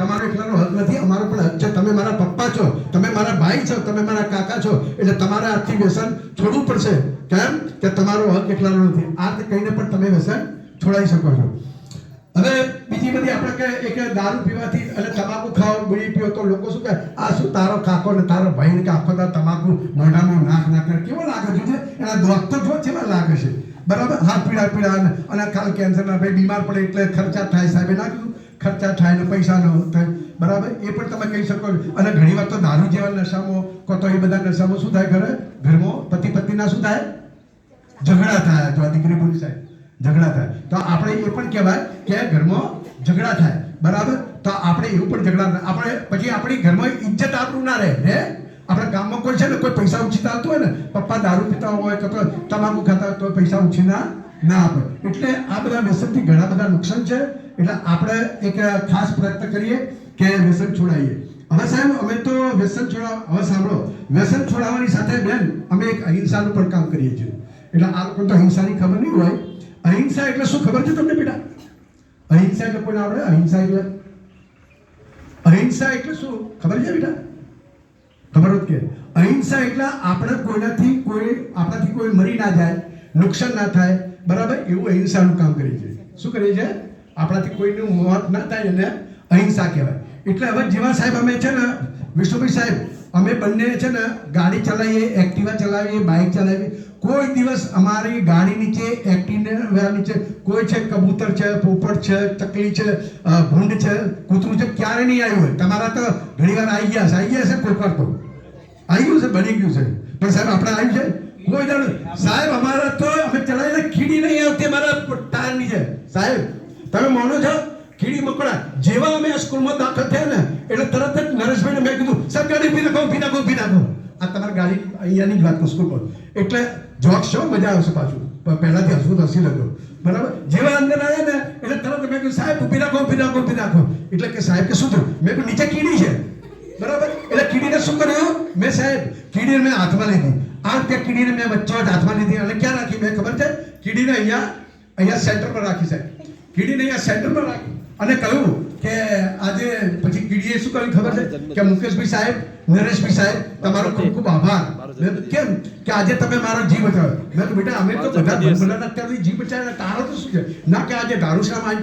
તમારો એકલાનો હક નથી, અમારો પણ હક છે. તમે મારા પપ્પા છો, તમે મારા ભાઈ છો, તમે મારા કાકા છો, એટલે તમારે આજથી વ્યસન છોડવું પડશે. કેમ કે તમારો હક એકલાનો નથી. આ રીતે કહીને પણ તમે વ્યસન છોડાવી શકો છો. હવે બીજી બધી આપણે કે એક દારૂ પીવાથી અને તમાકુ ખાઓ, બીડી પીઓ તો લોકો શું કહે, આ શું તારો કાકો ને તારો ભાઈ ને કે આખો દાડો તમાકુ મોઢામાં નાખ કરે, કેવો લાગે છે? એના દોસ્ત તો જો કેવા લાગે છે, બરાબર? હાથ પીડા અને કાલ કેન્સરના ભાઈ બીમાર પડે એટલે ખર્ચા થાય. સાહેબે ના કીધું ખર્ચા થાય ને પૈસા ન થાય, બરાબર? એ પણ તમે કહી શકો. અને ઘણી વાર તો દારૂ જેવા નશામાં કો તો એ બધા નશામાં શું થાય, ઘરમાં પતિ પત્નીના શું થાય, ઝઘડા થાય. જો દીકરી બોલી સાહેબ, ઝઘડા થાય તો આપણે એ પણ કહેવાય કે ઘરમાં ઝઘડા થાય, બરાબર? તો આપણે એવું પણ ઝઘડા આપણે પછી આપણી ઘરમાં ઇજ્જત આપણું ના રહે. આપણા ગામમાં કોઈ છે ને, કોઈ પૈસા ઉછીતા આવતું હોય ને, પપ્પા દારૂ પીતા હોય કે તમાકુ ખાતા હોય તો પૈસા ઉછીના ના આપે. એટલે આ બધા વ્યસનથી ઘણા બધા નુકસાન છે. એટલે આપણે એક ખાસ પ્રયત્ન કરીએ કે વ્યસન છોડાવીએ. હવે સાહેબ અમે તો વ્યસન હવે સાંભળો, વ્યસન છોડાવવાની સાથે બેન અમે એક અહિંસાનું પણ કામ કરીએ છીએ. એટલે આ લોકો તો અહિંસાની ખબર નહીં હોય. અહિંસા એટલે શું ખબર છે તમને બેટા? અહિંસા એટલે કોઈને આવડે? અહિંસા એટલે શું ખબર છે બેટા? ખબર હોત કે અહિંસા એટલે આપણાથી કોઈ મરી ના જાય, નુકસાન ના થાય, બરાબર? એવું અહિંસાનું કામ કરીએ છીએ. શું કરીએ છીએ? આપણાથી કોઈનું મોત ના થાય એને અહિંસા કહેવાય. એટલે હવે જેવા સાહેબ અમે છે ને, વિષ્ણુભાઈ સાહેબ, અમે બંને છે ને ગાડી ચલાવીએ, એક્ટિવા ચલાવીએ, બાઇક ચલાવીએ. કોઈ દિવસ અમારી ગાડી નીચે, એક્ટિવા નીચે કોઈ છે કબૂતર છે, પોપટ છે, ચકલી છે, ભૂંડ છે, કૂતરું છે, ક્યારે નહીં આવ્યું હોય. તમારા તો ઘણી વાર આવી ગયા છે, કોઈ વાર તો આવી ગયું છે, બની ગયું છે. પણ સાહેબ આપણે આવ્યું છે કોઈ દાડો સાહેબ? અમારા તો અમે ચલાવીને કીડી નહીં આવતી અમારા ટાયર નીચે. સાહેબ તમે માનો છો? કીડી મકોડા જેવા અમે સ્કૂલમાં દાખલ થયા ને એટલે તરત જ નરેશભાઈને મેં કીધું, સર ગાડી ઊભી નાખો. આ તમારી ગાડી અહીંયાની જ વાત કરું સ્કૂલ પર. એટલે જોક્સ છો, મજા આવશે. પાછું પહેલાથી હસવું તો હસી લગો, બરાબર? જેવા અંદર આવ્યા ને એટલે તરત મેં કીધું, સાહેબ ઊભી નાખો. એટલે કે સાહેબ કે શું થયું? મેં કીધું નીચે કીડી છે, બરાબર? એટલે કીડીને શું કર્યું? મેં સાહેબ કીડીને મેં હાથમાં લીધી. આ ત્યાં કીડીને મેં વચ્ચે હાથમાં લીધી અને ક્યાં રાખી મેં ખબર છે? કીડીને અહીંયા સેન્ટર પર રાખી સાહેબ. કીડીને અહીંયા સેન્ટર પર રાખી અને કહ્યું કે આજે પછી કીડીએ શું કર્યું ખબર છે? કે મુકેશભાઈ સાહેબ, નરેશભાઈ સાહેબ, તમારો ખૂબ ખૂબ આભાર. કેમ કે આજે તમે મારો જીવ બચાવ્યો. મેં તો બેટા અમે તો બધા અત્યારથી જીવ બચાવ્યા, તારો તો શું છે? ના કે આજે દારૂશાળામાં